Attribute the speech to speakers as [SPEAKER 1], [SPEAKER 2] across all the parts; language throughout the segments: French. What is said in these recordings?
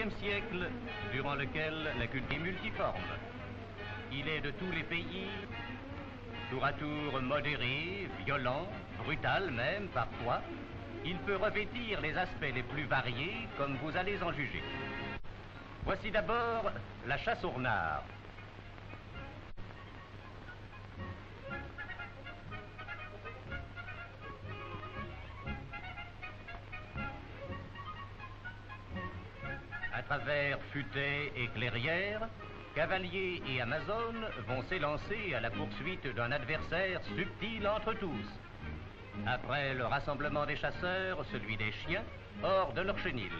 [SPEAKER 1] XIIe siècle, durant lequel la culture est multiforme. Il est de tous les pays, tour à tour modéré, violent, brutal même parfois. Il peut revêtir les aspects les plus variés, comme vous allez en juger. Voici d'abord la chasse au renard. À travers futaies et clairières, cavaliers et amazones vont s'élancer à la poursuite d'un adversaire subtil entre tous. Après le rassemblement des chasseurs, celui des chiens, hors de leur chenil.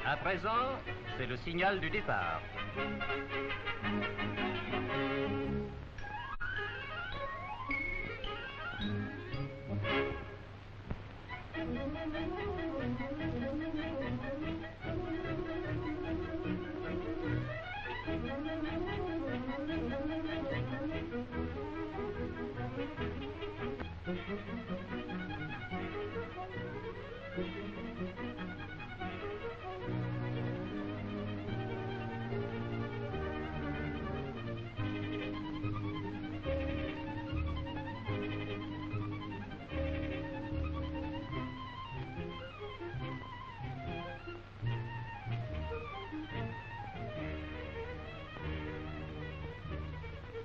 [SPEAKER 1] À présent, c'est le signal du départ.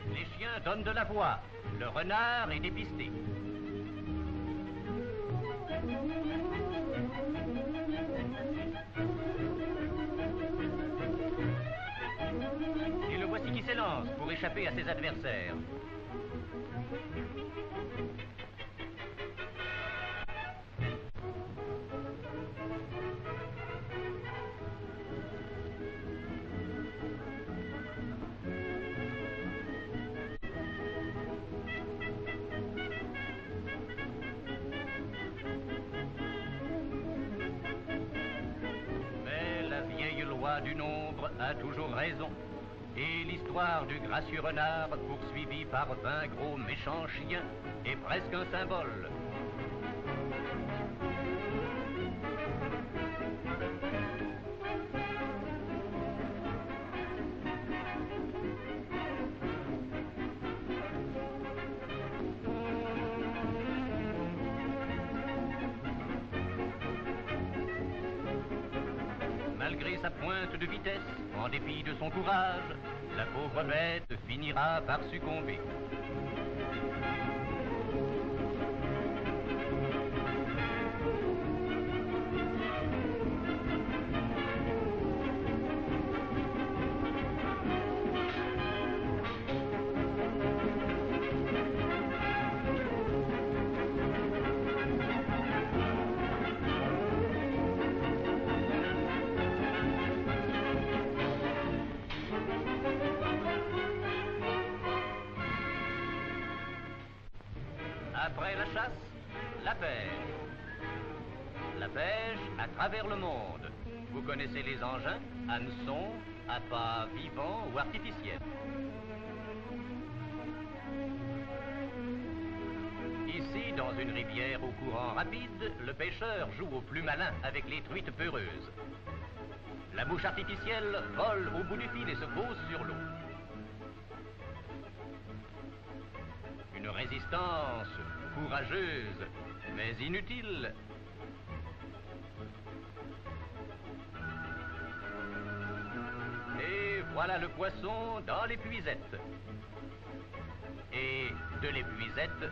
[SPEAKER 1] Les chiens donnent de la voix. Le renard est dépisté. Et le voici qui s'élance pour échapper à ses adversaires. Du nombre a toujours raison. Et l'histoire du gracieux renard, poursuivi par 20 gros méchants chiens, est presque un symbole. Malgré sa pointe de vitesse, en dépit de son courage, la pauvre bête finira par succomber. Après la chasse, la pêche. La pêche à travers le monde. Vous connaissez les engins, hameçons, appâts vivants ou artificiels. Ici, dans une rivière au courant rapide, le pêcheur joue au plus malin avec les truites peureuses. La mouche artificielle vole au bout du fil et se pose sur l'eau. Une résistance courageuse, mais inutile. Et voilà le poisson dans l'épuisette. Et de l'épuisette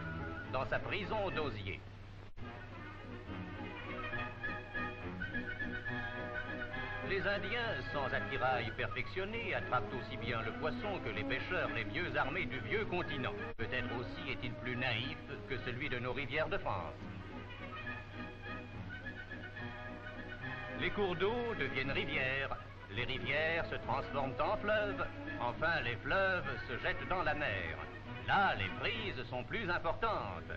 [SPEAKER 1] dans sa prison d'osier. Les Indiens, sans attirail perfectionné, attrapent aussi bien le poisson que les pêcheurs les mieux armés du vieux continent. Peut-être aussi est-il plus naïf que celui de nos rivières de France. Les cours d'eau deviennent rivières, les rivières se transforment en fleuves, enfin les fleuves se jettent dans la mer. Là, les prises sont plus importantes.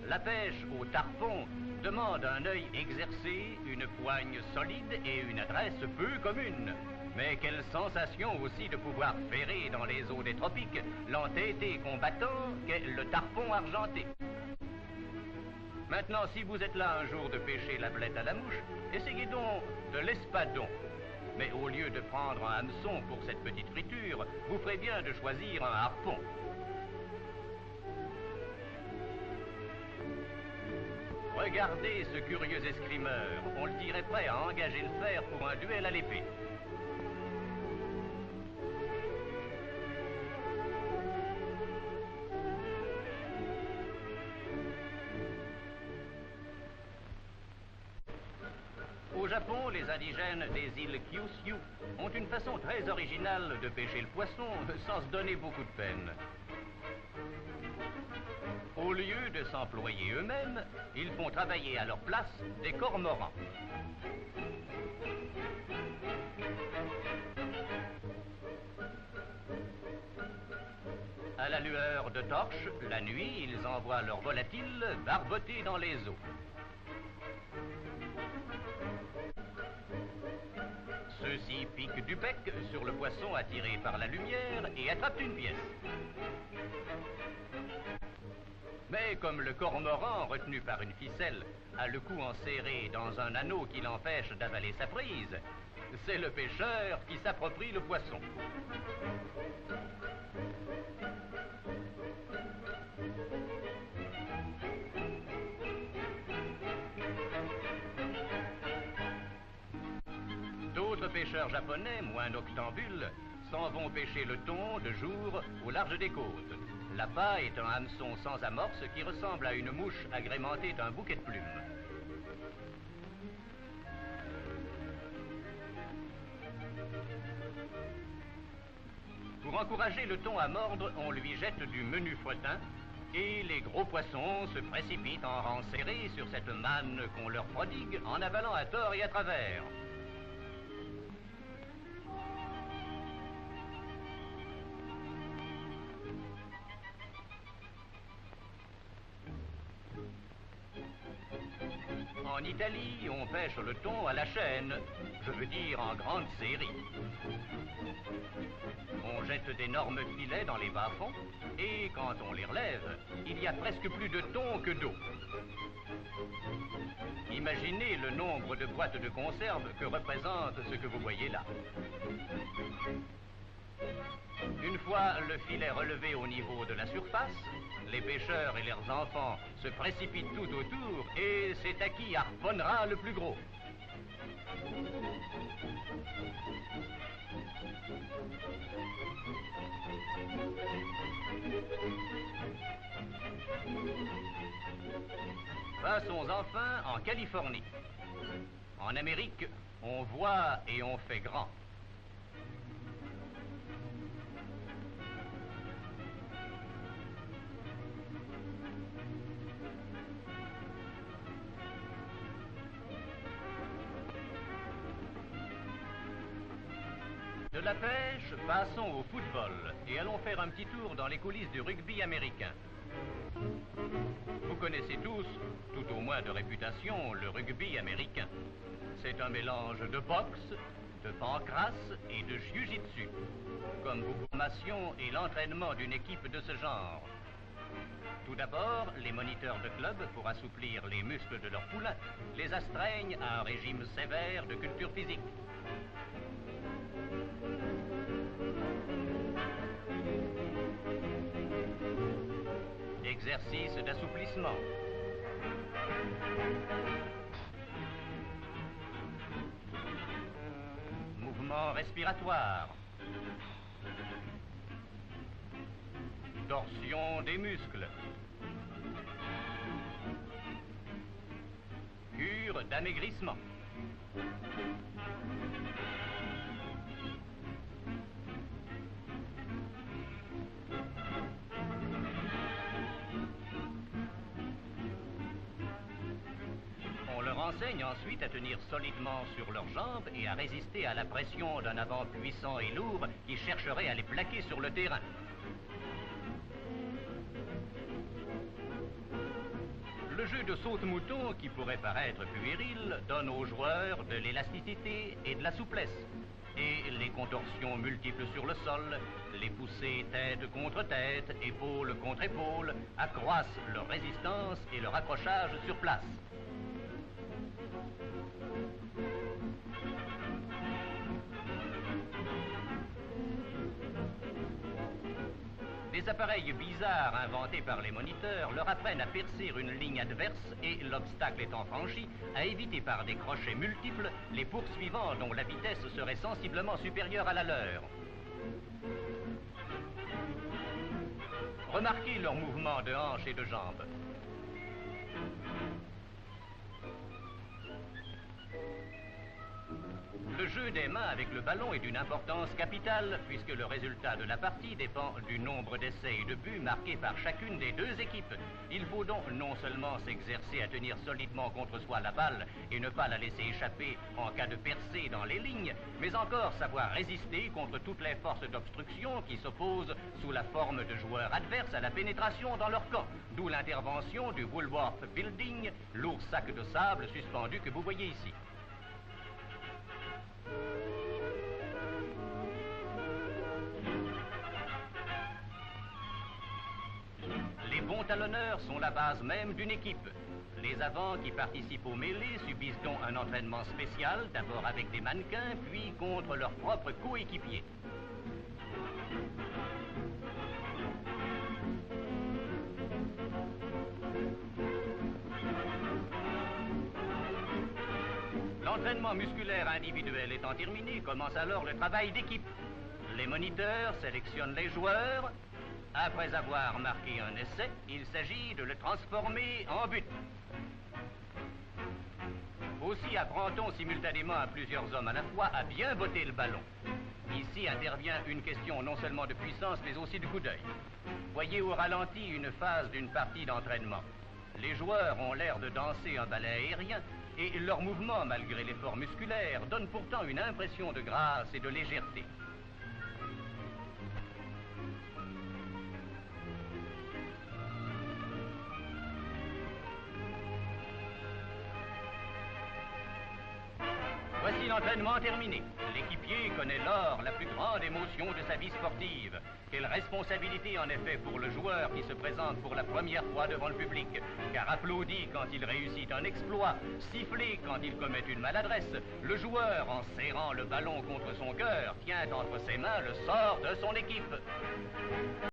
[SPEAKER 1] La pêche au tarpon demande un œil exercé, une poigne solide et une adresse peu commune. Mais quelle sensation aussi de pouvoir ferrer dans les eaux des tropiques l'entêté combattant qu'est le tarpon argenté. Maintenant, si vous êtes là un jour de pêcher la blette à la mouche, essayez donc de l'espadon. Mais au lieu de prendre un hameçon pour cette petite friture, vous ferez bien de choisir un harpon. Regardez ce curieux escrimeur, on le dirait prêt à engager le fer pour un duel à l'épée. Au Japon, les indigènes des îles Kyushu ont une façon très originale de pêcher le poisson sans se donner beaucoup de peine. Au lieu de s'employer eux-mêmes, ils font travailler à leur place des cormorans. À la lueur de torches, la nuit, ils envoient leurs volatiles barboter dans les eaux. Ceux-ci piquent du bec sur le poisson attiré par la lumière et attrapent une pièce. Mais comme le cormoran, retenu par une ficelle, a le cou enserré dans un anneau qui l'empêche d'avaler sa prise, c'est le pêcheur qui s'approprie le poisson. D'autres pêcheurs japonais, moins noctambules, s'en vont pêcher le thon de jour au large des côtes. L'appât est un hameçon sans amorce qui ressemble à une mouche agrémentée d'un bouquet de plumes. Pour encourager le thon à mordre, on lui jette du menu fretin et les gros poissons se précipitent en rang serré sur cette manne qu'on leur prodigue en avalant à tort et à travers. En Italie, on pêche le thon à la chaîne, je veux dire en grande série. On jette d'énormes filets dans les bas-fonds et quand on les relève, il y a presque plus de thon que d'eau. Imaginez le nombre de boîtes de conserve que représente ce que vous voyez là. Une fois le filet relevé au niveau de la surface, les pêcheurs et leurs enfants se précipitent tout autour et c'est à qui harponnera le plus gros. Passons enfin en Californie. En Amérique, on voit et on fait grand. De la pêche, passons au football et allons faire un petit tour dans les coulisses du rugby américain. Vous connaissez tous, tout au moins de réputation, le rugby américain. C'est un mélange de boxe, de pancrace et de jiu-jitsu, comme vos formations et l'entraînement d'une équipe de ce genre. Tout d'abord, les moniteurs de club, pour assouplir les muscles de leurs poulains, les astreignent à un régime sévère de culture physique. Exercice d'assouplissement. Mouvement respiratoire. Torsion des muscles. Cure d'amaigrissement. Enseigne ensuite à tenir solidement sur leurs jambes et à résister à la pression d'un avant puissant et lourd qui chercherait à les plaquer sur le terrain. Le jeu de saute-mouton, qui pourrait paraître puéril, donne aux joueurs de l'élasticité et de la souplesse. et les contorsions multiples sur le sol, les poussées tête contre tête, épaule contre épaule, accroissent leur résistance et leur accrochage sur place. Des appareils bizarres inventés par les moniteurs leur apprennent à percer une ligne adverse et, l'obstacle étant franchi, à éviter par des crochets multiples les poursuivants dont la vitesse serait sensiblement supérieure à la leur. Remarquez leurs mouvements de hanches et de jambes. Le jeu des mains avec le ballon est d'une importance capitale puisque le résultat de la partie dépend du nombre d'essais et de buts marqués par chacune des deux équipes. Il faut donc non seulement s'exercer à tenir solidement contre soi la balle et ne pas la laisser échapper en cas de percée dans les lignes, mais encore savoir résister contre toutes les forces d'obstruction qui s'opposent sous la forme de joueurs adverses à la pénétration dans leur camp, d'où l'intervention du Woolworth Building, lourd sac de sable suspendu que vous voyez ici. Les bons talonneurs sont la base même d'une équipe. Les avants qui participent aux mêlées subissent donc un entraînement spécial, d'abord avec des mannequins, puis contre leurs propres coéquipiers. L'entraînement musculaire individuel étant terminé, commence alors le travail d'équipe. Les moniteurs sélectionnent les joueurs. Après avoir marqué un essai, il s'agit de le transformer en but. Aussi apprend-on simultanément à plusieurs hommes à la fois à bien botter le ballon. Ici intervient une question non seulement de puissance, mais aussi de coup d'œil. Voyez au ralenti une phase d'une partie d'entraînement. Les joueurs ont l'air de danser un ballet aérien, et leurs mouvements, malgré l'effort musculaire, donnent pourtant une impression de grâce et de légèreté. Voici l'entraînement terminé. L'équipier connaît lors la plus grande émotion de sa vie sportive. Quelle responsabilité en effet pour le joueur qui se présente pour la première fois devant le public, car applaudi quand il réussit un exploit, sifflé quand il commet une maladresse, le joueur, en serrant le ballon contre son cœur, tient entre ses mains le sort de son équipe.